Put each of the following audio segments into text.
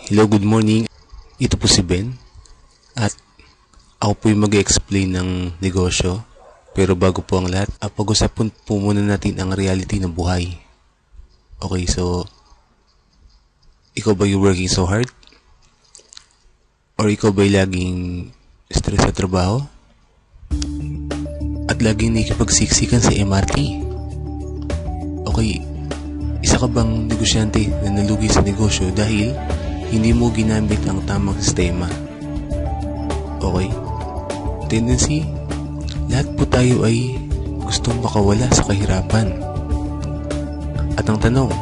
Hello, good morning. Ito po si Ben at ako po yung mag-explain ng negosyo. Pero bago po ang lahat, pag-usapan po muna natin ang reality ng buhay. Okay, so ikaw ba yung working so hard? Or ikaw ba yung laging stress sa trabaho? At laging nakikipagsiksikan sa MRT? Okay, isa ka bang negosyante na nalugi sa negosyo dahil hindi mo ginamit ang tamang sistema? Okay? Tendency, lahat po tayo ay gustong makawala sa kahirapan. At ang tanong,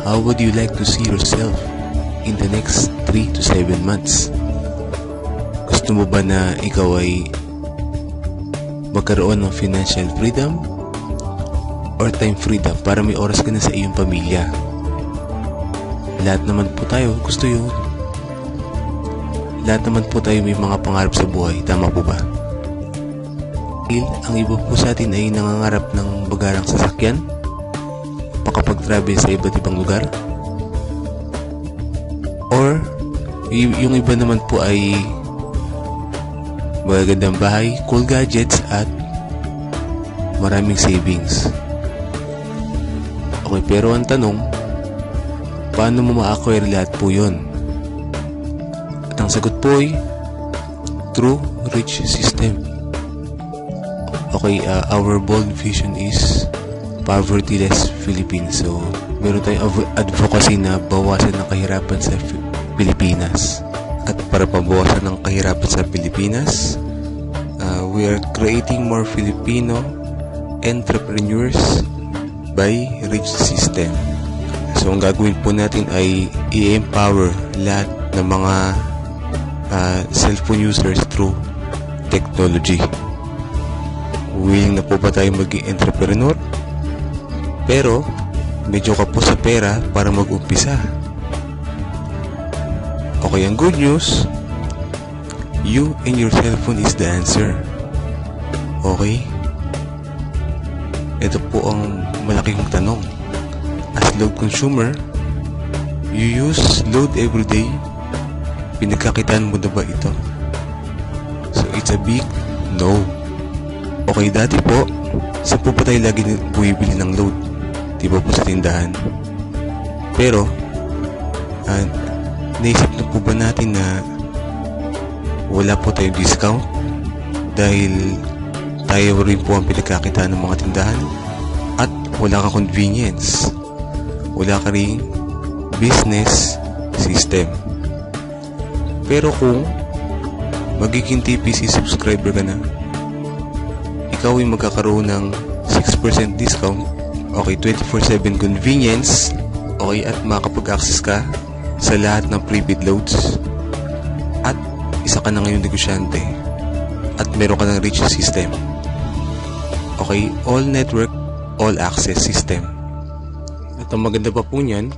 how would you like to see yourself in the next 3 to 7 months? Gusto mo ba na ikaw ay magkaroon ng financial freedom or time freedom para may oras ka na sa iyong pamilya? Lahat naman po tayo gusto yun. Lahat naman po tayo may mga pangarap sa buhay. Tama po ba? Ang iba po sa atin ay nangangarap ng bagarang sasakyan, makapag-travel sa iba't ibang lugar, or yung iba naman po ay magagandang bahay, cool gadgets, at maraming savings. Okay, pero ang tanong, paano mo ma-acquire lahat po yun? At ang sagot po ay through rich system. Okay, our bold vision is poverty-less Philippines. So, meron tayong advocacy na bawasan ng kahirapan sa Pilipinas. At para pabawasan ng kahirapan sa Pilipinas, we are creating more Filipino entrepreneurs by rich system. So, ang gagawin po natin ay i-empower lahat ng mga cellphone users through technology. Willing na po ba tayo maging entrepreneur? Pero, medyo ka po sa pera para mag-umpisa. Okay, ang good news, you and your cellphone is the answer. Okay? Ito po ang malaking tanong. As load consumer, you use load every day. Pinagkakitaan mo na ba ito? So, it's a big no. Okay, dati po, saan po ba tayo lagi bumibili ng load? Di ba po sa tindahan? Pero, naisip na po ba natin na wala po tayong discount dahil tayo rin po ang pinagkakitaan ng mga tindahan? At wala ka convenience, wala ka rin business system. Pero kung magiging TPC subscriber ka na, ikaw ay magkakaroon ng 6% discount, okay, 24/7 convenience, okay, at makapag-access ka sa lahat ng prepaid loads, at isa ka na ngayong negosyante, at meron ka ng rich system. Okay, all network, all access system. At ang maganda pa po niyan,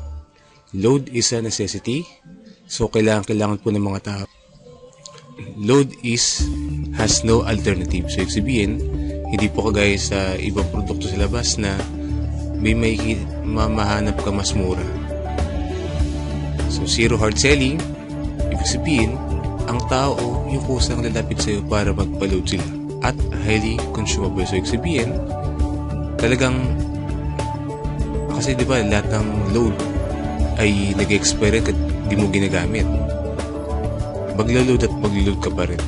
load is a necessity. So kailangan po ng mga tao. Load has no alternative. So sabihin, hindi po kagaya sa ibang produkto sa labas na may mahanap ka mas mura. So zero hard selling, ibig sabihin, ang tao yung kusang lalapit sa iyo para magpa-load sila. At highly consumable. So, ibig sabihin, talagang, kasi di ba lahat ng load ay nag-expire at di mo ginagamit. Maglo-load at maglo-load ka pa rin.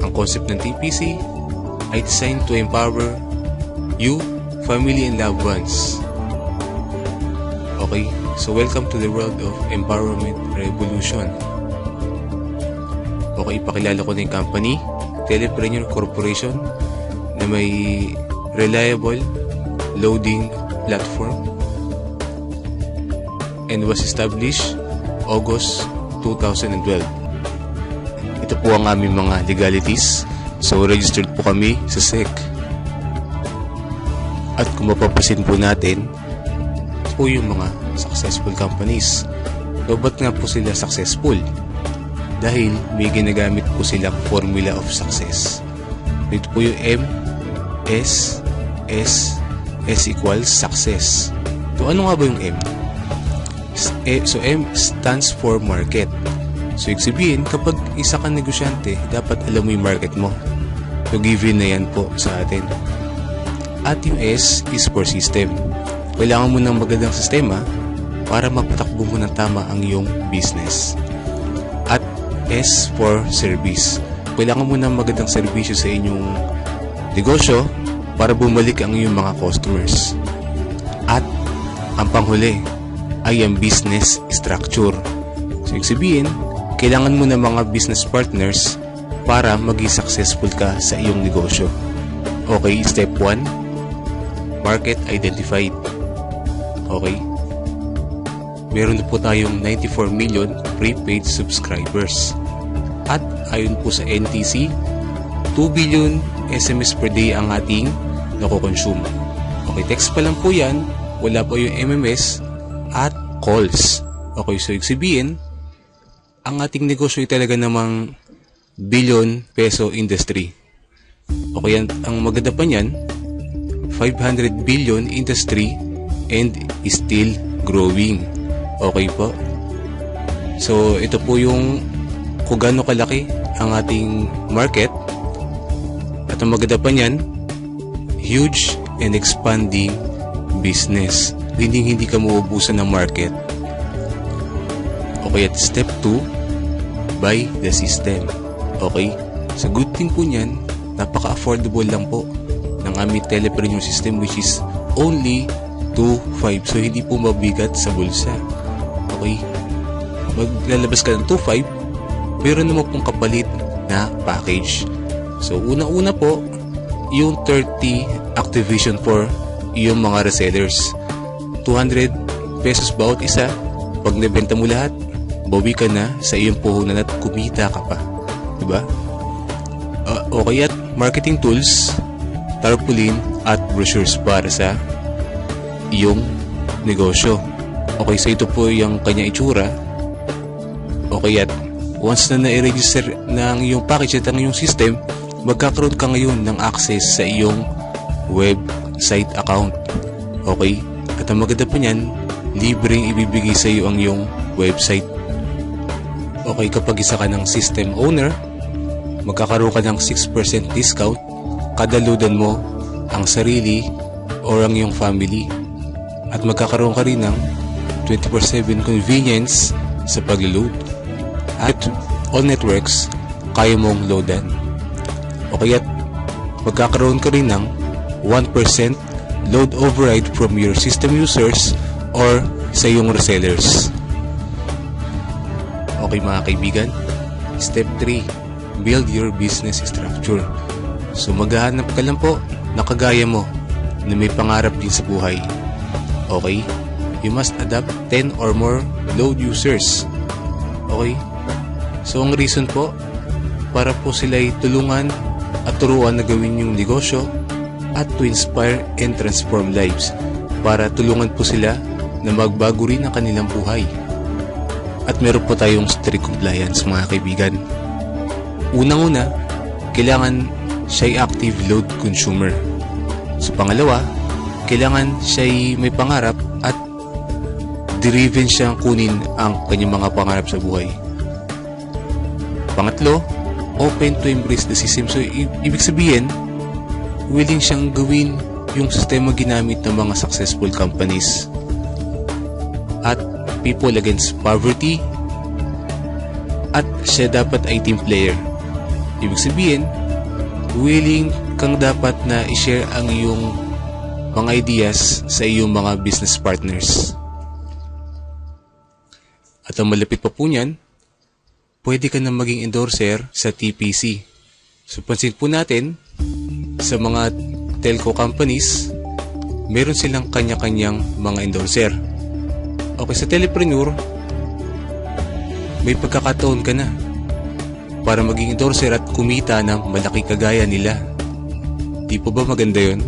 Ang concept ng TPC ay designed to empower you, family, and loved ones. Okay, so welcome to the world of empowerment revolution. Okay, ipakilala ko na yung company, Telepreneur Corporation, na may reliable loading platform and was established August 2012. Ito po ang aming mga legalities. So, registered po kami sa SEC. At kung mapapasin po natin, po yung mga successful companies. So, ba't nga po sila successful? Dahil may ginagamit po silang formula of success. Ito po yung M, S, S equals success. So ano nga ba yung M? So M stands for market. So ibig sabihin, kapag isa kang negosyante, dapat alam mo yung market mo. So given na yan po sa atin. At yung S is for system. Kailangan mo ng magandang sistema para mapatakbo mo ng tama ang iyong business. At S for service. Kailangan mo ng magandang serbisyo sa inyong negosyo para bumalik ang iyong mga customers. At ang panghuli ay ang business structure. So ibig sabihin, kailangan mo ng mga business partners para maging successful ka sa iyong negosyo. Okay, step 1, market identified. Okay, meron na po tayong 94 million prepaid subscribers. At ayon po sa NTC, 2 billion SMS per day ang ating nako-consume. Okay, text pa lang po yan, wala po yung MMS at calls. Okay, so ibig sabihin, ang ating negosyo ay talaga namang billion peso industry. Okay, ang maganda pa niyan, 500 billion industry and still growing. Okay po. So ito po yung kung gaano kalaki ang ating market. At ang maganda pa niyan, huge and expanding business. Hindi ka mauubusan ng market. Okay, at step 2, buy the system. Okay, so good thing po niyan, napaka-affordable lang po ng aming telepreneur system, which is only 2.5. So hindi po mabigat sa bulsa. Okay, maglalabas ka ng 2.5, meron naman pong kapalit na package. So una-una po, yung 30 activation for yung mga resellers. 200 pesos bawat isa. Pag nabenta mo lahat, bawi ka na sa iyong puhunan at kumita ka pa. Diba? Okay, at marketing tools, tarpaulin at brochures para sa iyong negosyo. Okay, so ito po yung kanya itsura. Okay, at once na na-register ng iyong package at ang iyong system, magkakaroon ka ngayon ng access sa iyong website account. Okay, at ang maganda pa niyan, libreng ibibigay sa iyo ang iyong website. Okay, kapag isa ka ng system owner, magkakaroon ka ng 6% discount kada loadan mo ang sarili or ang iyong family. At magkakaroon ka rin ng 24/7 convenience sa pag-load. At all networks, kaya mong loadan. Okay, at magkakaroon ka rin ng 1% load override from your system users or sa iyong resellers. Okay mga kaibigan, step 3, build your business structure. So maghahanap ka lang po na kagaya mo na may pangarap din sa buhay. Okay, you must adopt 10 or more load users. Okay, so ang reason po, para po sila'y tulungan at turuan na gawin yung negosyo at to inspire and transform lives, para tulungan po sila na magbago rin ang kanilang buhay. At meron po tayong strict compliance mga kaibigan. Unang-una, kailangan siya'y active load consumer. So pangalawa, kailangan siya'y may pangarap at driven siyang kunin ang kanyang mga pangarap sa buhay. Pangatlo, open to embrace the system. So ibig sabihin, willing siyang gawin yung sistema ginamit ng mga successful companies. At people against poverty, at siya dapat ay team player. Ibig sabihin, willing kang dapat na i-share ang iyong mga ideas sa iyong mga business partners. At ang malapit pa po niyan, pwede ka na maging endorser sa TPC. So pansin po natin, sa mga telco companies, meron silang kanya-kanyang mga endorser. Okay, sa telepreneur, may pagkakataon ka na para maging endorser at kumita ng malaki kagaya nila. Di po ba maganda yun?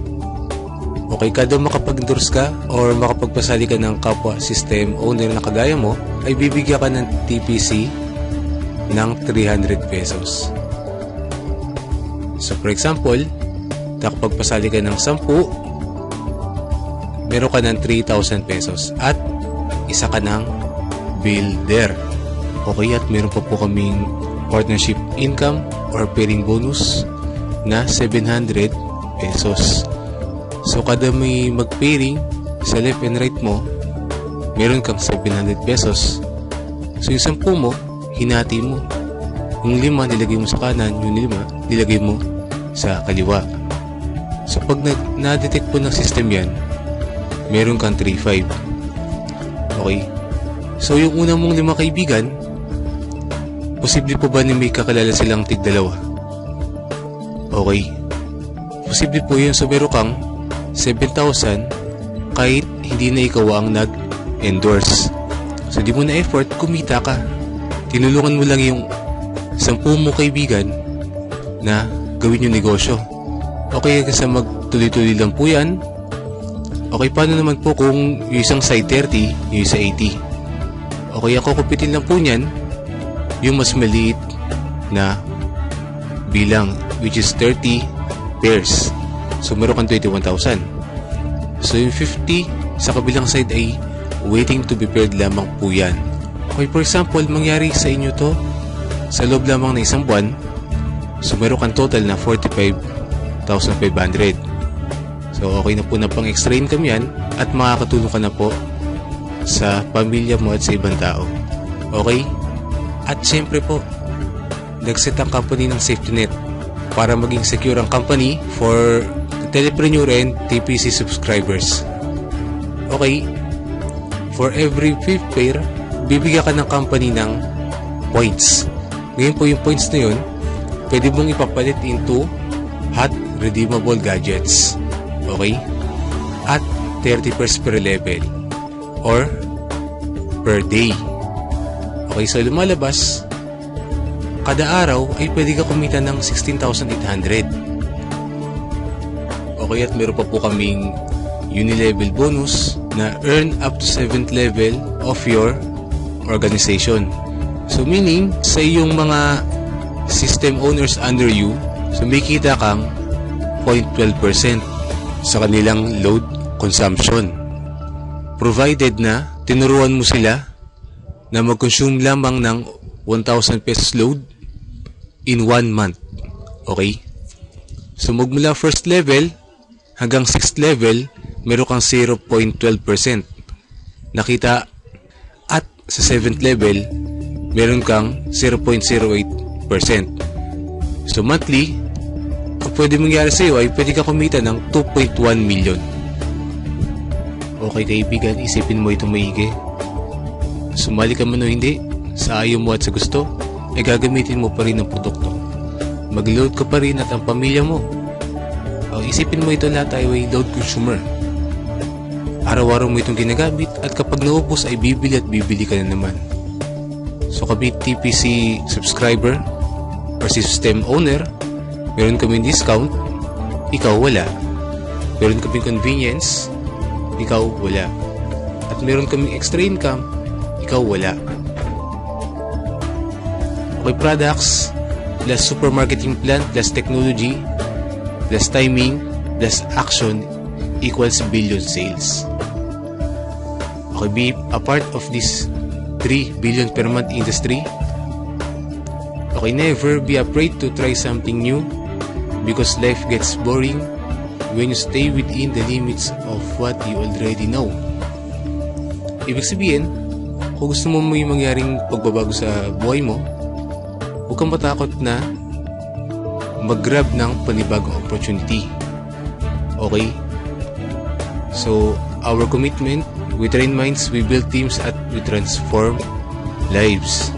Okay, kada makapag-endorse ka or makapagpasali ka ng kapwa system owner na kagaya mo, ay bibigyan ka ng TPC ng 300 pesos. So for example, nakapagpasali ka ng 10, meron ka ng 3,000 pesos. At isa ka ng builder. Okay, at meron pa po kaming partnership income or pairing bonus na 700 pesos. So kada may mag-pairing sa left and right mo, meron kang 700 pesos. So yung 10 mo, hinati mo. Yung 5 nilagay mo sa kanan, yung 5 nilagay mo sa kaliwa. So pag na-detect po ng system yan, meron kang 3-5. Okay? So yung una mong 5 kaibigan, posible po ba na may kakalala silang tig-2? Okay. Posible po yun. So meron kang 7,000 kahit hindi na ikaw ang nag-endorse. So di mo na effort, kumita ka. Tinulungan mo lang yung 10 mo kaibigan na gawin yung negosyo. Okay, kasi magtuloy-tuloy lang po yan. Okay, paano naman po kung yung isang side 30, yung isa 80? Okay, ako kupitin lang po niyan yung mas maliit na bilang, which is 30 pairs. So meron kang 21,000. So yung 50 sa kabilang side ay waiting to be paired lamang po yan. Okay, for example, mangyari sa inyo to sa loob lamang ng isang buwan. So meron kang total na 45,500. So okay na po na pang extra income yan at makakatulong ka na po sa pamilya mo at sa ibang tao. Okay? At syempre po, nag-set ang company ng safety net para maging secure ang company for Telepreneur and TPC subscribers. Okay, for every 5th pair, bibigyan ka ng company ng points. Ngayon po yung points na yun, pwede mong ipapalit into hot redeemable gadgets. Okay? At 30 pairs per level or per day. Okay, so lumalabas, kada araw ay pwede ka kumita ng 16,800. Okay, at meron pa po kaming uni-level bonus na earn up to 7th level of your organization. So meaning, sa iyong mga system owners under you, so may kita kang 0.12% sa kanilang load consumption. Provided na tinuruan mo sila na mag-consume lamang ng 1,000 pesos load in 1 month. Okay? So magmula first level hanggang 6th level, meron kang 0.12% nakita, at sa 7th level, meron kang 0.08%. So monthly, kung pwede mangyari sa iyo ay pwede ka kumita ng 2.1 million. Okay kaibigan, isipin mo ito maigi. Sumali ka man o hindi, sa ayaw mo at sa gusto, ay gagamitin mo pa rin ang produkto. Mag-load ka pa rin at ang pamilya mo. O, isipin mo ito, lahat tayo ay load consumer. Araw-araw mo itong ginagamit at kapag naubos ay bibili at bibili ka na naman. So kami TPC subscriber or system owner, meron kaming discount, ikaw wala. Meron kaming convenience, ikaw wala. At meron kaming extra income, ikaw wala. Okay, products plus supermarketing plan plus technology plus timing plus action equals billion sales. Okay, be a part of this 3 billion per month industry. Okay, never be afraid to try something new because life gets boring when you stay within the limits of what you already know. Ibig sabihin, kung gusto mo may mangyaring pagbabago sa buhay mo, huwag kang matakot na mag-grab ng panibagong opportunity. Okay? So, our commitment, we train minds, we build teams, at we transform lives.